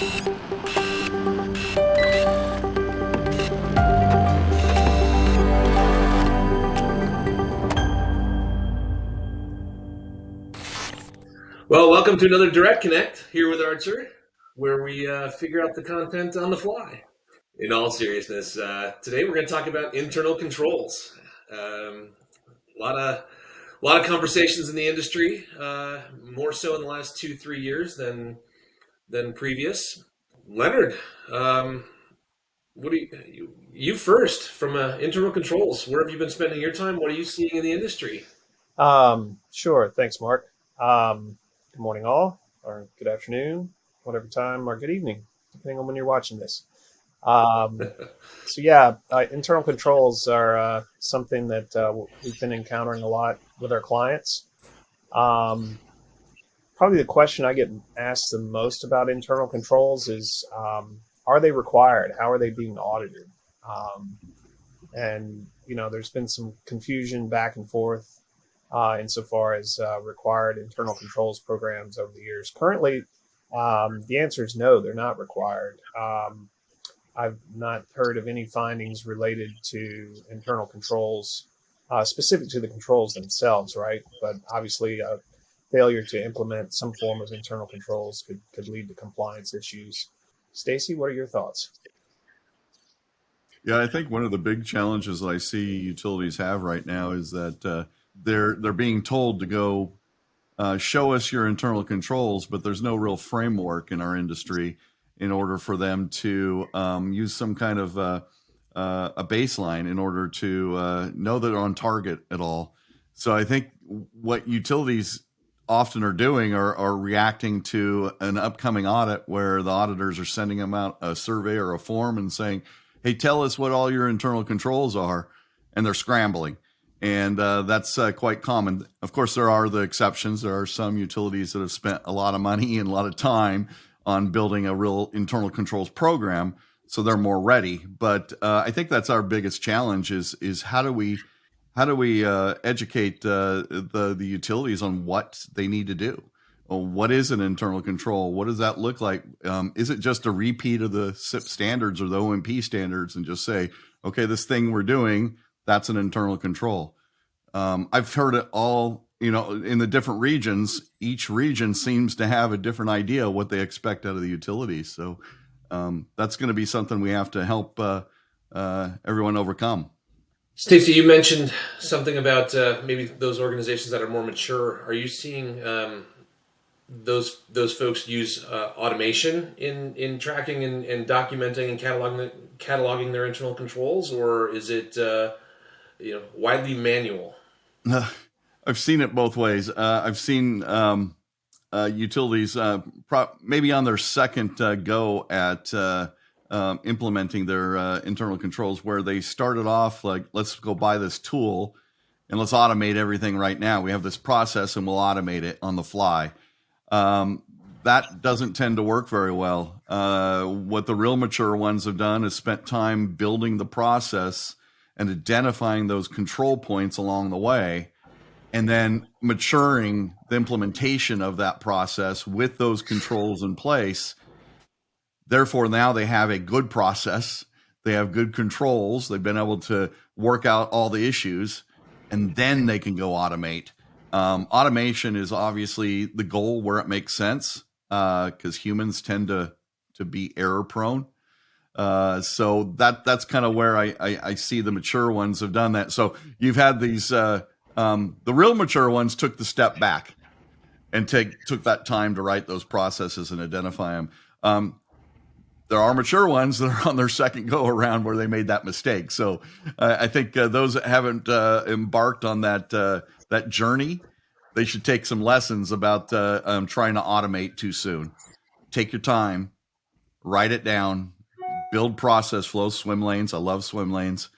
Well, welcome to another DirectConnect here with Archer, where we figure out the content on the fly. In all seriousness, today we're going to talk about internal controls. A lot of conversations in the industry, more so in the last 2-3 years than previous. Leonard, what do you first from internal controls? Where have you been spending your time? What are you seeing in the industry? Sure. Thanks, Mark. Good morning, all, or good afternoon, whatever time, or good evening, depending on when you're watching this. Internal controls are something that we've been encountering a lot with our clients. Probably the question I get asked the most about internal controls is, are they required? How are they being audited? There's been some confusion back and forth insofar as required internal controls programs over the years. Currently, the answer is no, they're not required. I've not heard of any findings related to internal controls specific to the controls themselves, right? But obviously, a failure to implement some form of internal controls could lead to compliance issues. Stacy, what are your thoughts? Yeah, I think one of the big challenges that I see utilities have right now is that they're being told to go show us your internal controls, but there's no real framework in our industry in order for them to use some kind of a baseline in order to know that they're on target at all. So I think what utilities often are doing are reacting to an upcoming audit where the auditors are sending them out a survey or a form and saying, hey, tell us what all your internal controls are, and they're scrambling. And that's quite common. Of course, there are the exceptions. There are some utilities that have spent a lot of money and a lot of time on building a real internal controls program, so they're more ready. But I think that's our biggest challenge is how do we educate the utilities on what they need to do? Well, what is an internal control? What does that look like? Is it just a repeat of the SIP standards or the OMP standards and just say, okay, this thing we're doing, that's an internal control. I've heard it all, in the different regions. Each region seems to have a different idea of what they expect out of the utilities. So that's going to be something we have to help everyone overcome. Stacy, you mentioned something about maybe those organizations that are more mature. Are you seeing those folks use automation in tracking and documenting and cataloging their internal controls, or is it widely manual? I've seen it both ways. I've seen utilities maybe on their second go at implementing their internal controls, where they started off like, let's go buy this tool and let's automate everything right now. We have this process and we'll automate it on the fly. That doesn't tend to work very well. What the real mature ones have done is spent time building the process and identifying those control points along the way, and then maturing the implementation of that process with those controls in place. Therefore, now they have a good process. They have good controls. They've been able to work out all the issues, and then they can go automate. Automation is obviously the goal where it makes sense, because humans tend to be error prone. So that's kind of where I see the mature ones have done that. So you've had these, the real mature ones took the step back and took that time to write those processes and identify them. There are mature ones that are on their second go around where they made that mistake. So I think those that haven't embarked on that journey, they should take some lessons about trying to automate too soon. Take your time, write it down, build process flows, swim lanes. I love swim lanes.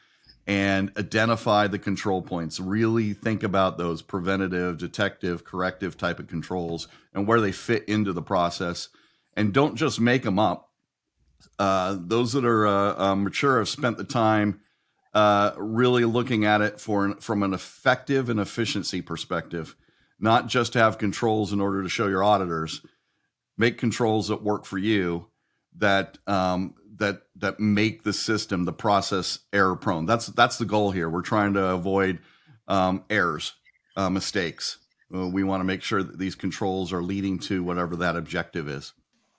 And identify the control points. Really think about those preventative, detective, corrective type of controls and where they fit into the process. And don't just make them up. Those that are mature have spent the time really looking at it from an effective and efficiency perspective, not just to have controls in order to show your auditors. Make controls that work for you that make the system, the process, error prone. That's the goal here. We're trying to avoid errors, mistakes. We want to make sure that these controls are leading to whatever that objective is.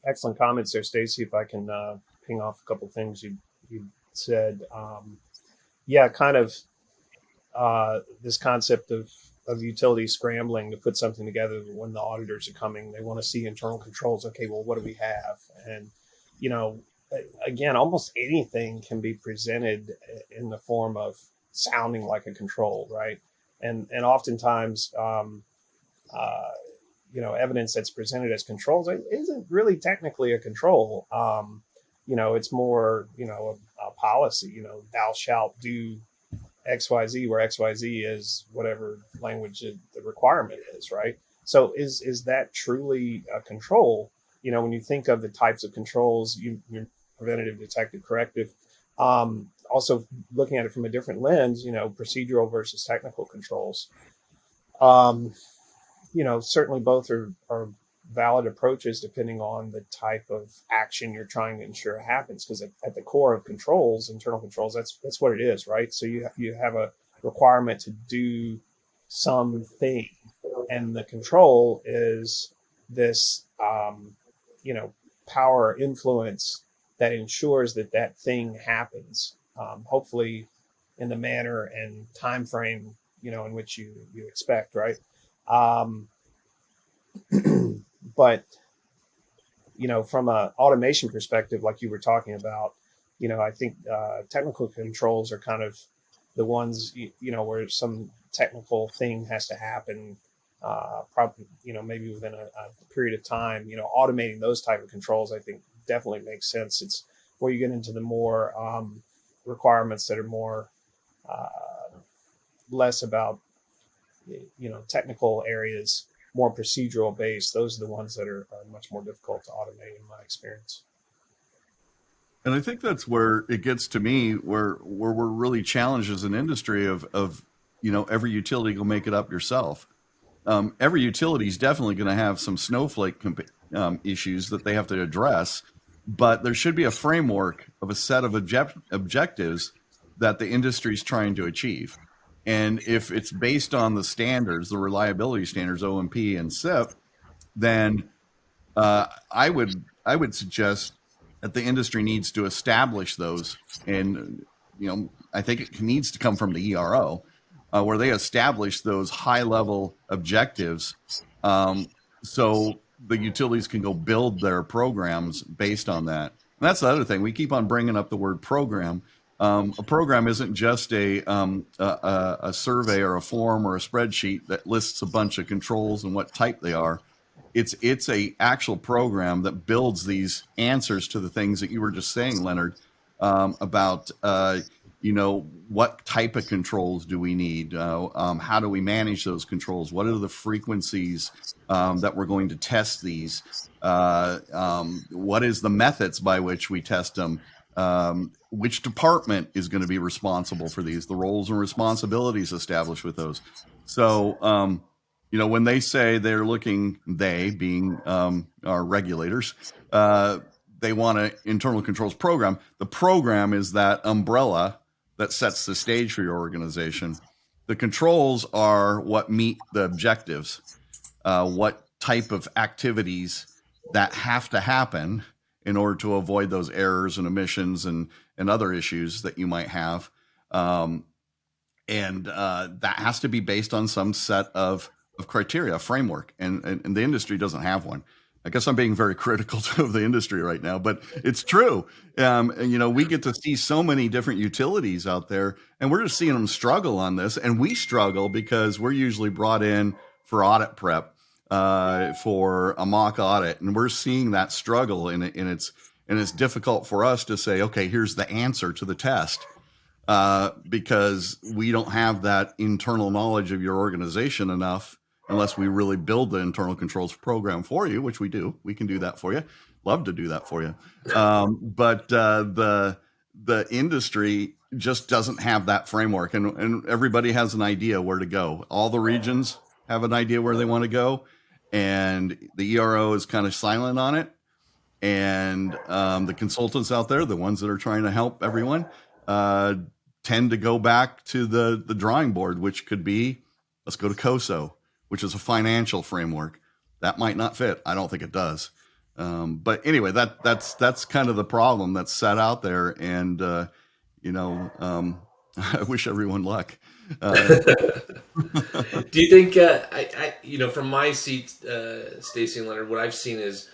Excellent comments there, Stacy. If I can ping off a couple things you said. Yeah, kind of this concept of utilities scrambling to put something together when the auditors are coming. They want to see internal controls. Okay, well, what do we have? And, again, almost anything can be presented in the form of sounding like a control, right? And oftentimes, evidence that's presented as controls isn't really technically a control. It's more, a policy, thou shalt do XYZ, where XYZ is whatever language the requirement is, right? So is that truly a control? When you think of the types of controls, you're preventative, detective, corrective. Also looking at it from a different lens, procedural versus technical controls. Certainly both are valid approaches depending on the type of action you're trying to ensure happens. Because at the core of controls, internal controls, that's what it is, right? So you have a requirement to do something, and the control is this, power or influence that ensures that thing happens, hopefully in the manner and time frame, in which you expect, right? But, from an automation perspective, like you were talking about, I think technical controls are kind of the ones, where some technical thing has to happen, probably, maybe within a period of time. Automating those type of controls, I think, definitely makes sense. It's where you get into the more requirements that are more less about, technical areas, more procedural based. Those are the ones that are much more difficult to automate in my experience. And I think that's where it gets to me, where we're really challenged as an industry of every utility go make it up yourself. Every utility is definitely going to have some snowflake issues that they have to address, but there should be a framework of a set of objectives that the industry is trying to achieve. And if it's based on the standards, the reliability standards, OMP and SIP, then I would suggest that the industry needs to establish those. And, I think it needs to come from the ERO, where they establish those high-level objectives, so the utilities can go build their programs based on that. And that's the other thing. We keep on bringing up the word program. A program isn't just a survey or a form or a spreadsheet that lists a bunch of controls and what type they are. It's a actual program that builds these answers to the things that you were just saying, Leonard, about what type of controls do we need? How do we manage those controls? What are the frequencies that we're going to test these? What is the methods by which we test them? Which department is going to be responsible for these, the roles and responsibilities established with those. So, when they say they're looking, they being our regulators, they want an internal controls program. The program is that umbrella that sets the stage for your organization. The controls are what meet the objectives, what type of activities that have to happen in order to avoid those errors and omissions and other issues that you might have. And that has to be based on some set of criteria, a framework, and the industry doesn't have one. I guess I'm being very critical of the industry right now, but it's true. We get to see so many different utilities out there, and we're just seeing them struggle on this. And we struggle because we're usually brought in for audit prep, for a mock audit, and we're seeing that struggle, and it's difficult for us to say, okay, here's the answer to the test, because we don't have that internal knowledge of your organization enough, unless we really build the internal controls program for you, which we do. We can do that for you. Love to do that for you. But the industry just doesn't have that framework, and everybody has an idea where to go. All the regions have an idea where they want to go, and the ERO is kind of silent on it. And the consultants out there, the ones that are trying to help everyone, tend to go back to the drawing board, which could be, let's go to COSO, which is a financial framework. That might not fit. I don't think it does. But anyway, that's kind of the problem that's set out there. And, I wish everyone luck. Do you think, from my seat, Stacy and Leonard, what I've seen is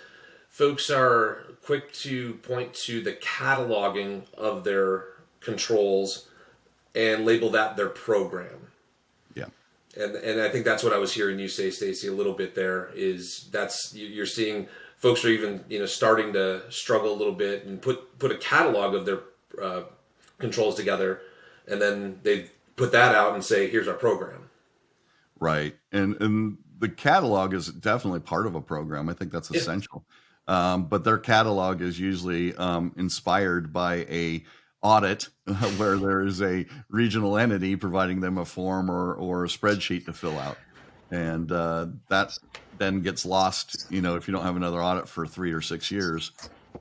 folks are quick to point to the cataloging of their controls and label that their program. Yeah. And I think that's what I was hearing you say, Stacy, a little bit there is you're seeing folks are even, starting to struggle a little bit and put a catalog of their controls together, and then they put that out and say, here's our program. Right. And the catalog is definitely part of a program. I think that's essential. But their catalog is usually inspired by a audit where there is a regional entity providing them a form or a spreadsheet to fill out. And that then gets lost, if you don't have another audit for 3 or 6 years.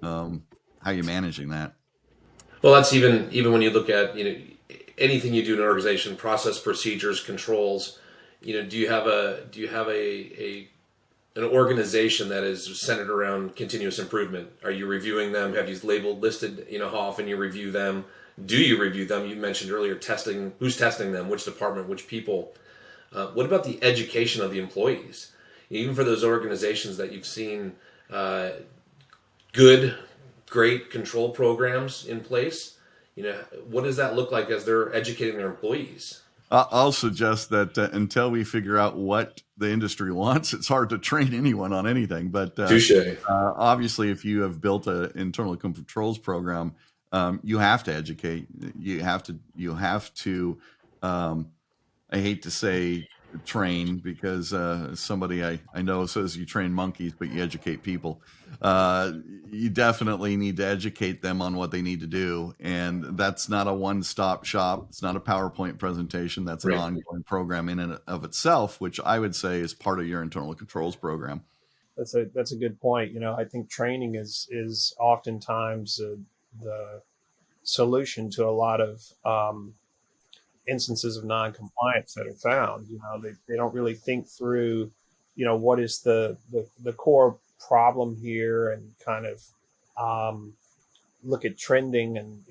How are you managing that? Well, that's even when you look at, anything you do in an organization, process, procedures, controls, do you have an organization that is centered around continuous improvement? Are you reviewing them? Have you listed, how often you review them? Do you review them? You mentioned earlier testing. Who's testing them? Which department? Which people? What about the education of the employees? Even for those organizations that you've seen great control programs in place, what does that look like as they're educating their employees? I'll suggest that until we figure out what the industry wants, it's hard to train anyone on anything. But obviously, if you have built an internal controls program, you have to educate. You have to. I hate to say train, because somebody I know says you train monkeys, but you educate people. You definitely need to educate them on what they need to do. And that's not a one-stop shop. It's not a PowerPoint presentation. That's an ongoing program in and of itself, which I would say is part of your internal controls program. That's a good point. I think training is oftentimes the solution to a lot of instances of non-compliance that are found. They don't really think through, what is the core problem here, and kind of look at trending, and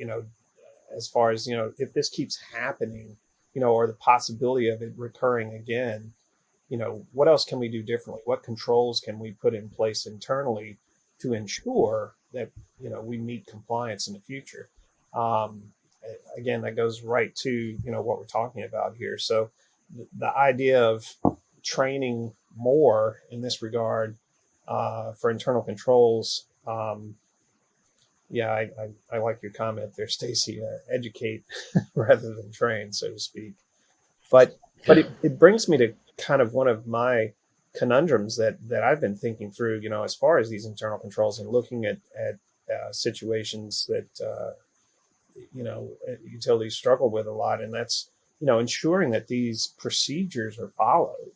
as far as if this keeps happening, or the possibility of it recurring again, what else can we do differently? What controls can we put in place internally to ensure that we meet compliance in the future? Again, that goes right to what we're talking about here. So the idea of training more in this regard for internal controls, I like your comment there, Stacy. Educate rather than train, so to speak. But it brings me to kind of one of my conundrums that I've been thinking through, as far as these internal controls, and looking at situations that utilities struggle with a lot, and that's ensuring that these procedures are followed.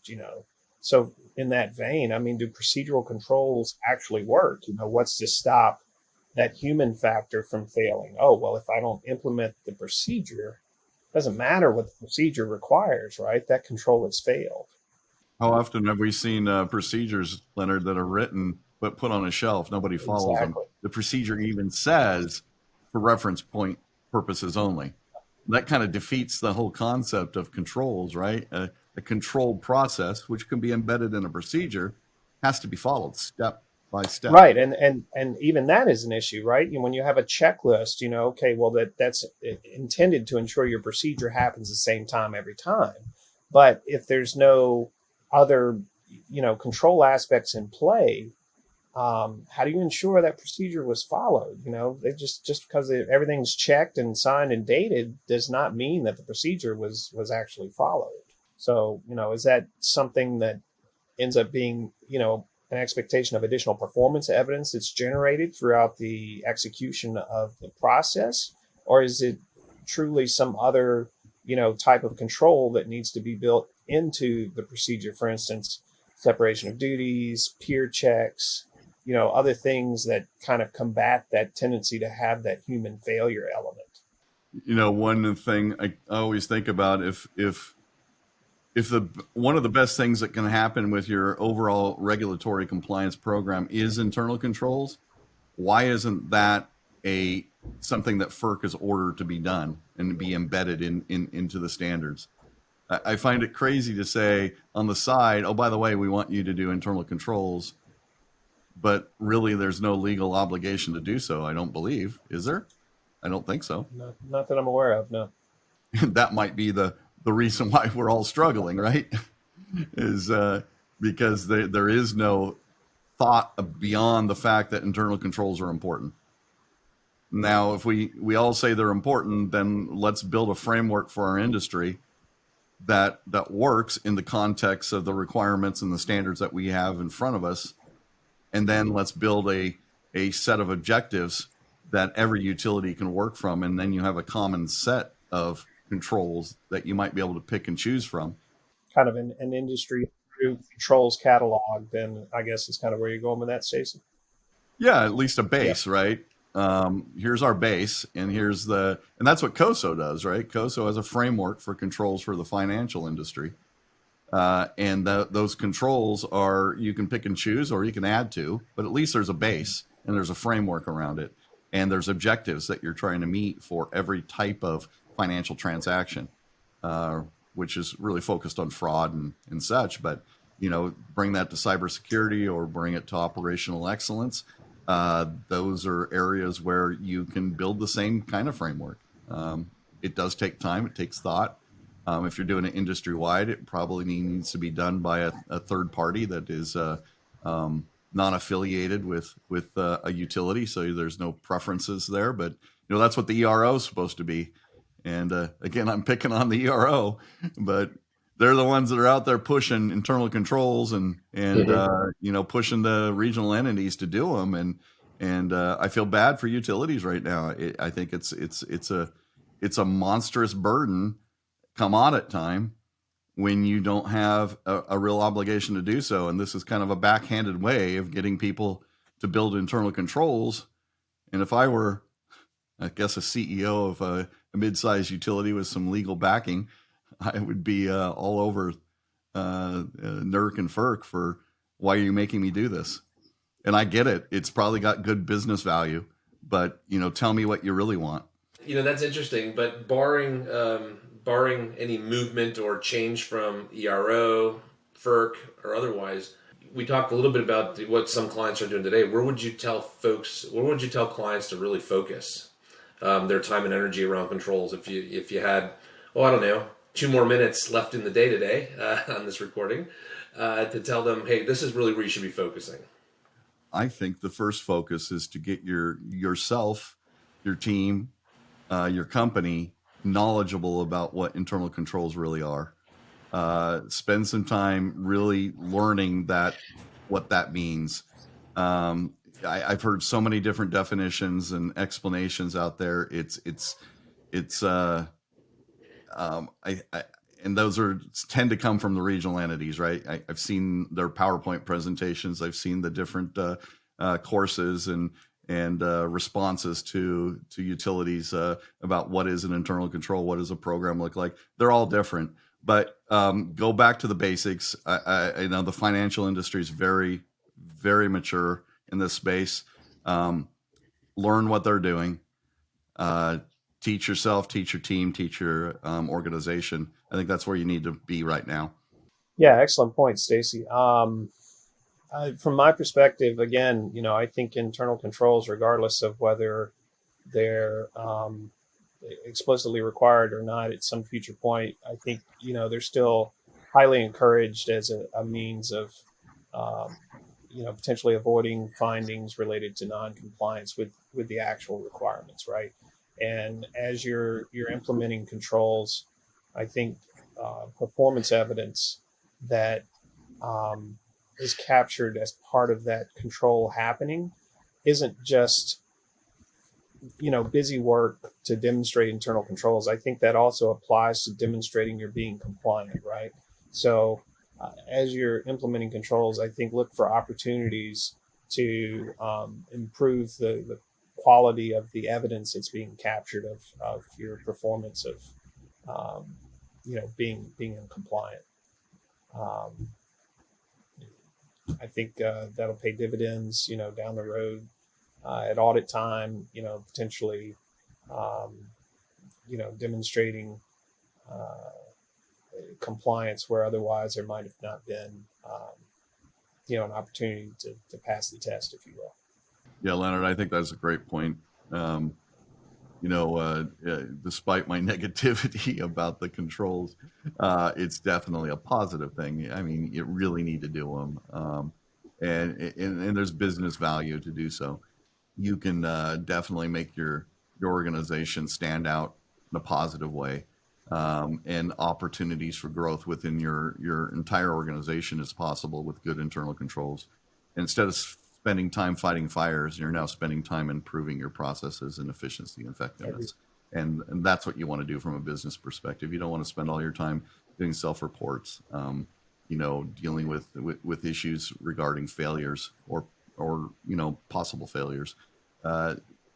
So in that vein, do procedural controls actually work? What's to stop that human factor from failing? Oh, well, if I don't implement the procedure, it doesn't matter what the procedure requires, right? That control has failed. How often have we seen procedures, Leonard, that are written but put on a shelf? Nobody follows them. The procedure even says for reference point purposes only. That kind of defeats the whole concept of controls, right? A controlled process, which can be embedded in a procedure, has to be followed step by step. Right, and even that is an issue, right? When you have a checklist, okay, well that's intended to ensure your procedure happens the same time every time. But if there's no other, control aspects in play, how do you ensure that procedure was followed? They just because everything's checked and signed and dated does not mean that the procedure was actually followed. So, is that something that ends up being, an expectation of additional performance evidence that's generated throughout the execution of the process? Or is it truly some other, type of control that needs to be built into the procedure? For instance, separation of duties, peer checks, other things that kind of combat that tendency to have that human failure element. One thing I always think about, if the one of the best things that can happen with your overall regulatory compliance program is internal controls, why isn't that something that FERC has ordered to be done and be embedded into the standards? I find it crazy to say on the side, oh, by the way, we want you to do internal controls, but really there's no legal obligation to do so. I don't believe. Is there? I don't think so. Not that I'm aware of, no. That might be the reason why we're all struggling, right? Is because there is no thought beyond the fact that internal controls are important. Now, if we all say they're important, then let's build a framework for our industry that works in the context of the requirements and the standards that we have in front of us. And then let's build a set of objectives that every utility can work from. And then you have a common set of controls that you might be able to pick and choose from. Kind of an industry controls catalog, then I guess is kind of where you're going with that, Stacy. Yeah, at least a base, right? Here's our base, and that's what COSO does, right? COSO has a framework for controls for the financial industry. And those controls you can pick and choose or you can add to, but at least there's a base and there's a framework around it. And there's objectives that you're trying to meet for every type of financial transaction, which is really focused on fraud and such. But, bring that to cybersecurity or bring it to operational excellence. Those are areas where you can build the same kind of framework. It does take time. It takes thought. If you're doing it industry-wide, it probably needs to be done by a third party that is non-affiliated with a utility, so there's no preferences there. But that's what the ERO is supposed to be. And again, I'm picking on the ERO, but they're the ones that are out there pushing internal controls and pushing the regional entities to do them. And I feel bad for utilities right now. I think it's a monstrous burden come audit time when you don't have a real obligation to do so. And this is kind of a backhanded way of getting people to build internal controls. And if I were, I guess, a CEO of a mid-sized utility with some legal backing, I would be all over NERC and FERC for, why are you making me do this? And I get it. It's probably got good business value, but, tell me what you really want. That's interesting, but barring any movement or change from ERO, FERC, or otherwise, we talked a little bit about what some clients are doing today. Where would you tell clients to really focus their time and energy around controls? If you had, I don't know, 2 more minutes left in the day today on this recording, to tell them, hey, this is really where you should be focusing. I think the first focus is to get yourself, your team, your company knowledgeable about what internal controls really are. Spend some time really learning what that means. I've heard so many different definitions and explanations out there. And those tend to come from the regional entities, right? I've seen their PowerPoint presentations. I've seen the different courses and responses to utilities about what is an internal control, what does a program look like. They're all different, but go back to the basics. I know the financial industry is very, very mature in this space. Learn what they're doing. Teach yourself, teach your team, teach your organization. I think that's where you need to be right now. Yeah, excellent point, Stacy. From my perspective, again, I think internal controls, regardless of whether they're explicitly required or not at some future point, I think, they're still highly encouraged as a means of, potentially avoiding findings related to non-compliance with the actual requirements, right? And as you're implementing controls, I think performance evidence that is captured as part of that control happening isn't just busy work to demonstrate internal controls. I think that also applies to demonstrating you're being compliant, right? So as you're implementing controls, I think look for opportunities to improve the quality of the evidence that's being captured of your performance of being in compliant. I think that'll pay dividends, down the road at audit time, potentially, demonstrating compliance where otherwise there might have not been, an opportunity to pass the test, if you will. Yeah, Leonard, I think that's a great point. Despite my negativity about the controls, it's definitely a positive thing. I mean, you really need to do them, and there's business value to do so. You can definitely make your organization stand out in a positive way, and opportunities for growth within your entire organization is possible with good internal controls. Instead of spending time fighting fires, you're now spending time improving your processes and efficiency and effectiveness. And that's what you want to do from a business perspective. You don't want to spend all your time doing self-reports, dealing with issues regarding failures or possible failures.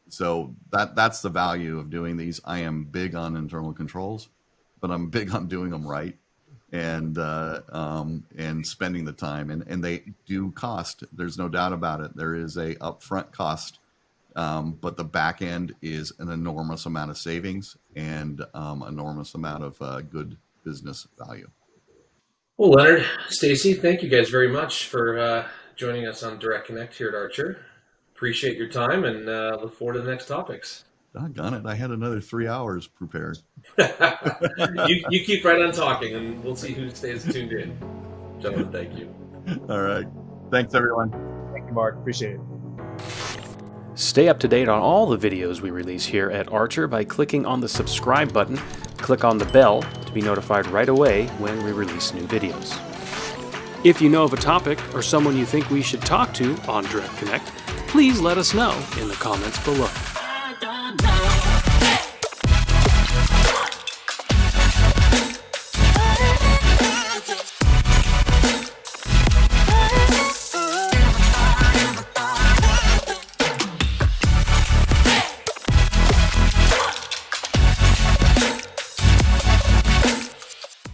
So that's the value of doing these. I am big on internal controls, but I'm big on doing them right. And spending the time, and they do cost. There's no doubt about it. There is a upfront cost, but the back end is an enormous amount of savings and enormous amount of good business value. Well, Leonard, Stacy, thank you guys very much for joining us on DirectConnect here at Archer. Appreciate your time and look forward to the next topics. Doggone it, I had another 3 hours prepared. You keep right on talking, and we'll see who stays tuned in. Gentlemen, thank you. All right. Thanks, everyone. Thank you, Mark. Appreciate it. Stay up to date on all the videos we release here at Archer by clicking on the subscribe button. Click on the bell to be notified right away when we release new videos. If you know of a topic or someone you think we should talk to on DirectConnect, please let us know in the comments below.